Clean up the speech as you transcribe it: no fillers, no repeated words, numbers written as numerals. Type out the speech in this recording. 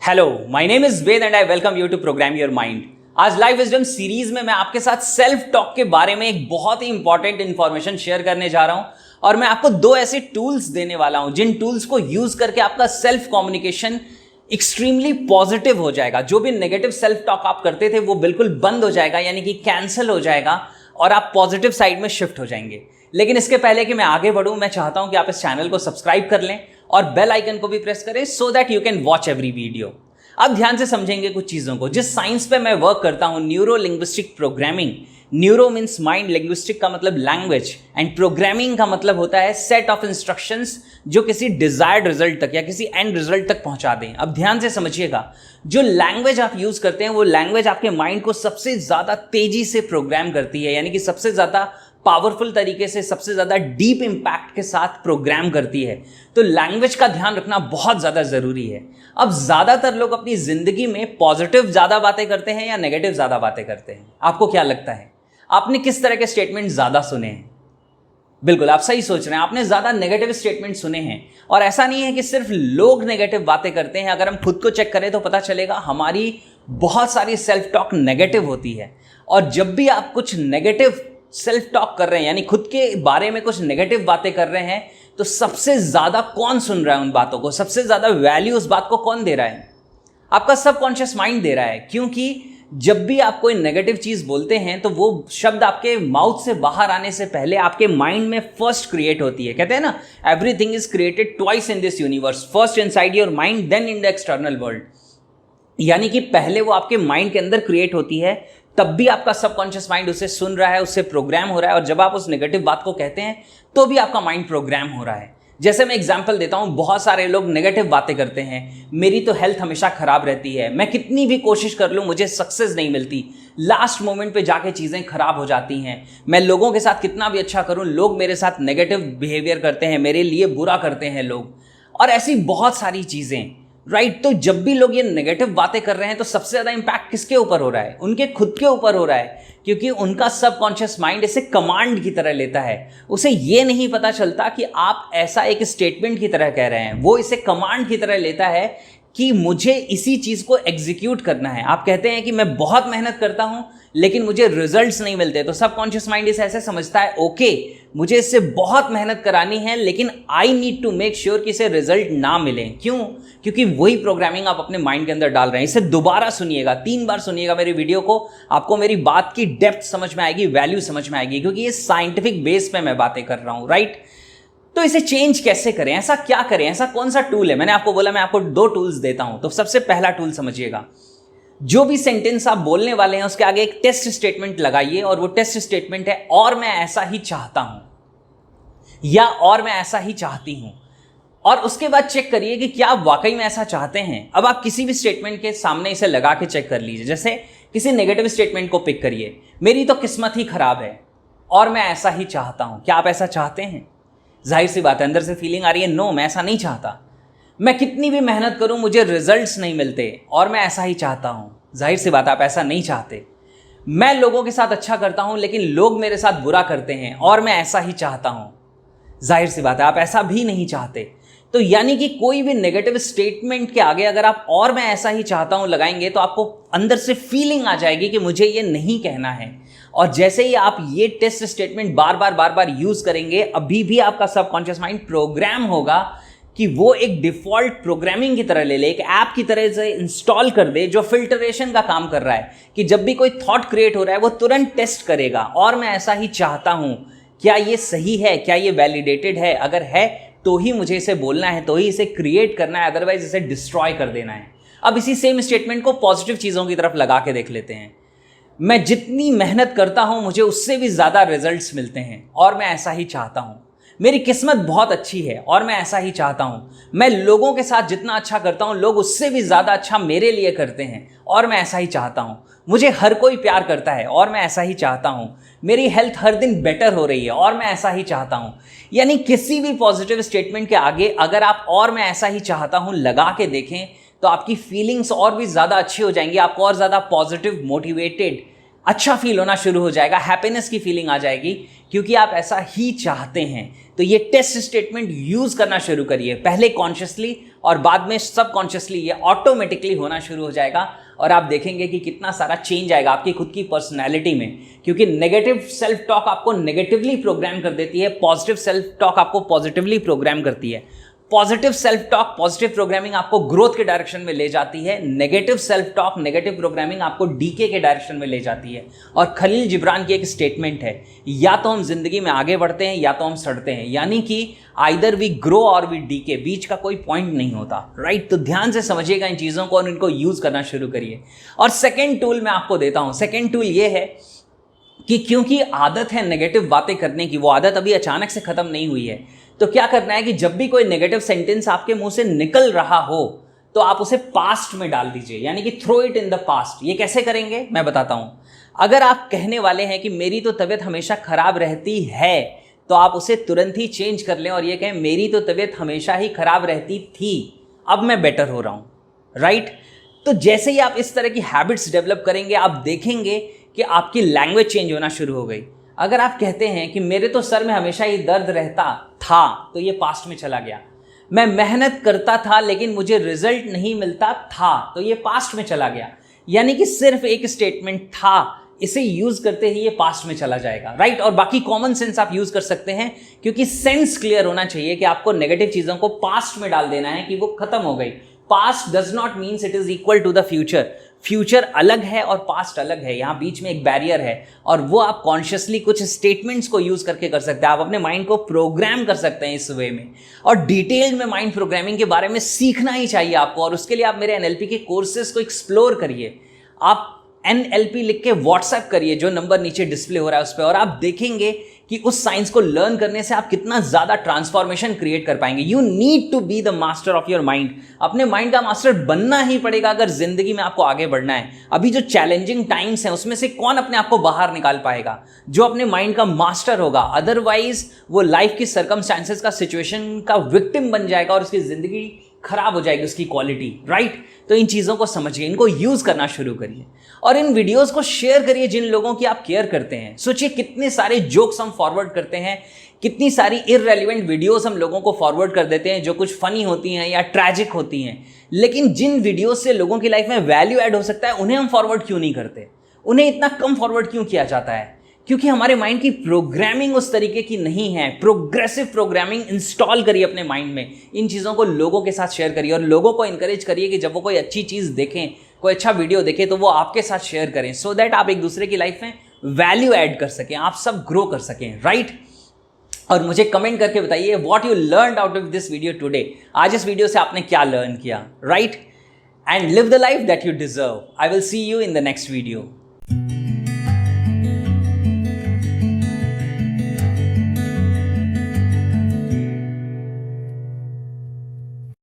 Hello, my name is Ved and I welcome you to program your mind. आज live wisdom series में मैं आपके साथ सेल्फ टॉक के बारे में एक बहुत ही इंपॉर्टेंट इंफॉर्मेशन शेयर करने जा रहा हूं और मैं आपको दो ऐसे टूल्स देने वाला हूं जिन टूल्स को यूज करके आपका सेल्फ कम्युनिकेशन एक्सट्रीमली पॉजिटिव हो जाएगा। जो भी नेगेटिव सेल्फ टॉक आप करते थे वो बिल्कुल बंद हो जाएगा, यानी कि कैंसिल हो जाएगा और आप पॉजिटिव साइड में शिफ्ट हो जाएंगे। लेकिन इसके पहले कि मैं आगे बढ़ूं, मैं चाहता हूं कि आप इस चैनल को सब्सक्राइब कर लें और बेल आइकन को भी प्रेस करें so that you can watch every video. अब ध्यान से समझेंगे कुछ चीजों को। जिस साइंस पे मैं वर्क करता हूं, neuro linguistic programming. Neuro means mind, linguistic का मतलब लैंग्वेज एंड प्रोग्रामिंग का मतलब होता है सेट ऑफ इंस्ट्रक्शंस जो किसी डिजायर्ड रिजल्ट तक या किसी एंड रिजल्ट तक पहुंचा दें। अब ध्यान से समझिएगा, जो लैंग्वेज आप यूज करते हैं वो लैंग्वेज आपके माइंड को सबसे ज्यादा तेजी से प्रोग्राम करती है, यानी कि सबसे ज्यादा पावरफुल तरीके से, सबसे ज्यादा डीप इंपैक्ट के साथ प्रोग्राम करती है। तो लैंग्वेज का ध्यान रखना बहुत ज्यादा जरूरी है। अब ज्यादातर लोग अपनी जिंदगी में पॉजिटिव ज्यादा बातें करते हैं या नेगेटिव ज्यादा बातें करते हैं? आपको क्या लगता है? आपने किस तरह के स्टेटमेंट ज्यादा सुने हैं? बिल्कुल आप सही सोच रहे हैं, आपने ज्यादा नेगेटिव स्टेटमेंट सुने हैं। और ऐसा नहीं है कि सिर्फ लोग नेगेटिव बातें करते हैं। अगर हम खुद को चेक करें तो पता चलेगा हमारी बहुत सारी सेल्फ टॉक नेगेटिव होती है। और जब भी आप कुछ नेगेटिव सेल्फ टॉक कर रहे हैं, यानी खुद के बारे में कुछ नेगेटिव बातें कर रहे हैं, तो सबसे ज्यादा कौन सुन रहा है उन बातों को? सबसे ज्यादा वैल्यू उस बात को कौन दे रहा है? आपका सबकॉन्शियस माइंड दे रहा है। क्योंकि जब भी आप कोई नेगेटिव चीज बोलते हैं तो वो शब्द आपके माउथ से बाहर आने से पहले आपके माइंड में फर्स्ट क्रिएट होती है। कहते हैं ना, everything is created twice in this universe, first inside your mind then in the external world. यानी कि पहले वो आपके माइंड के अंदर क्रिएट होती है, तब भी आपका सबकॉन्शियस माइंड उसे सुन रहा है, उससे प्रोग्राम हो रहा है। और जब आप उस नेगेटिव बात को कहते हैं तो भी आपका माइंड प्रोग्राम हो रहा है। जैसे मैं एग्जांपल देता हूं, बहुत सारे लोग नेगेटिव बातें करते हैं। मेरी तो हेल्थ हमेशा खराब रहती है, मैं कितनी भी कोशिश कर लूं मुझे सक्सेस नहीं मिलती, लास्ट मोमेंट पे जाके चीजें खराब हो जाती हैं। मैं लोगों के साथ कितना भी अच्छा करूं, लोग मेरे साथ नेगेटिव बिहेवियर करते हैं, मेरे लिए बुरा करते हैं लोग, और ऐसी बहुत सारी चीजें। राइट, तो जब भी लोग ये नेगेटिव बातें कर रहे हैं तो सबसे ज्यादा इंपैक्ट किसके ऊपर हो रहा है? उनके खुद के ऊपर हो रहा है, क्योंकि उनका सबकॉन्शियस माइंड इसे कमांड की तरह लेता है। उसे ये नहीं पता चलता कि आप ऐसा एक स्टेटमेंट की तरह कह रहे हैं, वो इसे कमांड की तरह लेता है कि मुझे इसी चीज को एग्जीक्यूट करना है। आप कहते हैं कि मैं बहुत मेहनत करता हूं लेकिन मुझे रिजल्ट्स नहीं मिलते, तो सबकॉन्शियस माइंड इसे ऐसे समझता है, ओके मुझे इससे बहुत मेहनत करानी है लेकिन I need to make sure कि इसे रिजल्ट ना मिले। क्यों? क्योंकि वही प्रोग्रामिंग आप अपने माइंड के अंदर डाल रहे हैं। इसे दोबारा सुनिएगा, 3 बार सुनिएगा मेरी वीडियो को, आपको मेरी बात की डेप्थ समझ में आएगी, वैल्यू समझ में आएगी, क्योंकि ये साइंटिफिक बेस पे मैं बातें कर रहा हूं। राइट, तो इसे चेंज कैसे करें? ऐसा क्या करें? ऐसा कौन सा टूल है? मैंने आपको बोला मैं आपको 2 टूल्स देता हूं। तो सबसे पहला टूल समझिएगा, जो भी सेंटेंस आप बोलने वाले हैं उसके आगे एक टेस्ट स्टेटमेंट लगाइए, और वो टेस्ट स्टेटमेंट है और मैं ऐसा ही चाहता हूं या और मैं ऐसा ही चाहती हूं। और उसके बाद चेक करिए कि क्या आप वाकई में ऐसा चाहते हैं। अब आप किसी भी स्टेटमेंट के सामने इसे लगा के चेक कर लीजिए। जैसे किसी नेगेटिव स्टेटमेंट को पिक करिए, मेरी तो किस्मत ही खराब है और मैं ऐसा ही चाहता हूं। क्या आप ऐसा चाहते हैं? जाहिर सी बात है, अंदर से फीलिंग आ रही है, नो मैं ऐसा नहीं चाहता। मैं कितनी भी मेहनत करूं मुझे रिजल्ट्स नहीं मिलते और मैं ऐसा ही चाहता हूं। जाहिर सी बात है, आप ऐसा नहीं चाहते। मैं लोगों के साथ अच्छा करता हूं लेकिन लोग मेरे साथ बुरा करते हैं और मैं ऐसा ही चाहता हूं। जाहिर सी बात है, आप ऐसा भी नहीं चाहते। तो यानी कि कोई भी नेगेटिव स्टेटमेंट के आगे अगर आप और मैं ऐसा ही चाहता हूं लगाएंगे तो आपको अंदर से फीलिंग आ जाएगी कि मुझे ये नहीं कहना है। और जैसे ही आप ये टेस्ट स्टेटमेंट बार बार यूज करेंगे, अभी भी आपका सबकॉन्शियस माइंड प्रोग्राम होगा कि वो एक डिफॉल्ट प्रोग्रामिंग की तरह ले ले, एक ऐप की तरह से इंस्टॉल कर दे जो फिल्टरेशन का काम कर रहा है, कि जब भी कोई थॉट क्रिएट हो रहा है वो तुरंत टेस्ट करेगा और मैं ऐसा ही चाहता हूं, क्या ये सही है, क्या ये वैलिडेटेड है, अगर है तो ही मुझे इसे बोलना है, तो ही इसे क्रिएट करना है, अदरवाइज इसे डिस्ट्रॉय कर देना है। अब इसी सेम स्टेटमेंट को पॉजिटिव चीजों की तरफ लगा के देख लेते हैं। मैं जितनी मेहनत करता हूं मुझे उससे भी ज्यादा रिजल्ट्स मिलते हैं और मैं ऐसा ही चाहता हूं। मेरी किस्मत बहुत अच्छी है और मैं ऐसा ही चाहता हूं। मैं लोगों के साथ जितना अच्छा करता हूं लोग उससे भी ज्यादा अच्छा मेरे लिए करते हैं और मैं ऐसा ही चाहता हूं। मुझे हर कोई प्यार करता है और मैं ऐसा ही चाहता हूं। मेरी हेल्थ हर दिन बेटर हो रही है और मैं ऐसा ही चाहता हूं। यानी किसी भी पॉजिटिव स्टेटमेंट के आगे अगर आप और मैं ऐसा ही चाहता हूं लगा के देखें तो आपकी फीलिंग्स और भी ज्यादा अच्छी हो जाएंगी, आपको और ज्यादा पॉजिटिव, मोटिवेटेड, अच्छा फील होना शुरू हो जाएगा, हैप्पीनेस की फीलिंग आ जाएगी, क्योंकि आप ऐसा ही चाहते हैं। तो ये टेस्ट स्टेटमेंट यूज करना शुरू करिए, पहले कॉन्शियसली और बाद में सबकॉन्शियसली ये ऑटोमेटिकली होना शुरू हो जाएगा और आप देखेंगे कि कितना सारा चेंज आएगा आपकी खुद की पर्सनैलिटी में, क्योंकि नेगेटिव सेल्फ टॉक आपको नेगेटिवली प्रोग्राम कर देती है, पॉजिटिव सेल्फ टॉक आपको पॉजिटिवली प्रोग्राम करती है। Positive self talk, positive programming आपको ग्रोथ के डायरेक्शन में ले जाती है, negative self talk, negative programming आपको डीके के डायरेक्शन में ले जाती है। और खलील जिब्रान की एक स्टेटमेंट है, या तो हम जिंदगी में आगे बढ़ते हैं या तो हम सड़ते हैं, यानी कि आइदर वी ग्रो और वी डीके, बीच का कोई पॉइंट नहीं होता, राइट। तो ध्यान से समझिएगा इन चीज़ों को और इनको यूज करना शुरू करिए। और सेकेंड टूल मैं आपको देता हूं। सेकेंड टूल ये है कि क्योंकि आदत है नेगेटिव बातें करने की, वो आदत अभी अचानक से खत्म नहीं हुई है, तो क्या करना है कि जब भी कोई नेगेटिव सेंटेंस आपके मुंह से निकल रहा हो तो आप उसे पास्ट में डाल दीजिए, यानी कि throw it in the past. ये कैसे करेंगे मैं बताता हूं। अगर आप कहने वाले हैं कि मेरी तो तबीयत हमेशा खराब रहती है, तो आप उसे तुरंत ही चेंज कर लें और ये कहें मेरी तो तबीयत हमेशा ही खराब रहती थी, अब मैं बेटर हो रहा हूं, राइट। तो जैसे ही आप इस तरह की हैबिट्स डेवलप करेंगे, आप देखेंगे कि आपकी लैंग्वेज चेंज होना शुरू हो गई। अगर आप कहते हैं कि मेरे तो सर में हमेशा ही दर्द रहता था, तो ये पास्ट में चला गया। मैं मेहनत करता था लेकिन मुझे रिजल्ट नहीं मिलता था, तो ये पास्ट में चला गया। यानी कि सिर्फ एक स्टेटमेंट था, इसे यूज करते ही ये पास्ट में चला जाएगा, राइट। और बाकी कॉमन सेंस आप यूज कर सकते हैं, क्योंकि सेंस क्लियर होना चाहिए कि आपको नेगेटिव चीजों को पास्ट में डाल देना है कि वो खत्म हो गई। Past does not means it is equal to the future. Future अलग है और पास्ट अलग है, यहाँ बीच में एक बैरियर है, और वो आप कॉन्शियसली कुछ स्टेटमेंट्स को यूज करके कर सकते हैं। आप अपने माइंड को प्रोग्राम कर सकते हैं इस वे में, और डिटेल में माइंड प्रोग्रामिंग के बारे में सीखना ही चाहिए आपको। और उसके लिए आप मेरे एनएलपी के कोर्सेज को एक्सप्लोर करिए। आप NLP लिख के व्हाट्सएप करिए, जो नंबर नीचे डिस्प्ले हो रहा है उस पर, और आप देखेंगे कि उस साइंस को लर्न करने से आप कितना ज्यादा ट्रांसफॉर्मेशन क्रिएट कर पाएंगे। You need to be the master of your mind. अपने माइंड का मास्टर बनना ही पड़ेगा अगर जिंदगी में आपको आगे बढ़ना है। अभी जो चैलेंजिंग टाइम्स हैं उसमें से कौन अपने आप को बाहर निकाल पाएगा? जो अपने माइंड का मास्टर होगा। अदरवाइज वो लाइफ की सर्कमस्टांसेस का, सिचुएशन का विक्टिम बन जाएगा और उसकी जिंदगी खराब हो जाएगी, उसकी क्वालिटी, राइट। तो इन चीज़ों को समझिए, इनको यूज करना शुरू करिए और इन वीडियोस को शेयर करिए जिन लोगों की आप केयर करते हैं। सोचिए कितने सारे जोक्स हम फॉरवर्ड करते हैं, कितनी सारी इररेलेवेंट वीडियोस हम लोगों को फॉरवर्ड कर देते हैं जो कुछ फनी होती हैं या ट्रैजिक होती हैं, लेकिन जिन वीडियोस से लोगों की लाइफ में वैल्यू ऐड हो सकता है उन्हें हम फॉरवर्ड क्यों नहीं करते? उन्हें इतना कम फॉरवर्ड क्यों किया जाता है? क्योंकि हमारे माइंड की प्रोग्रामिंग उस तरीके की नहीं है। प्रोग्रेसिव प्रोग्रामिंग इंस्टॉल करिए अपने माइंड में। इन चीज़ों को लोगों के साथ शेयर करिए और लोगों को इंकरेज करिए कि जब वो कोई अच्छी चीज़ देखें, कोई अच्छा वीडियो देखें, तो वो आपके साथ शेयर करें, सो दैट आप एक दूसरे की लाइफ में वैल्यू ऐड कर सकें, आप सब ग्रो कर सकें, राइट। और मुझे कमेंट करके बताइए what you learned out of this video today. आज इस वीडियो से आपने क्या लर्न किया, right. And live the life that you deserve. I will see you in the next video.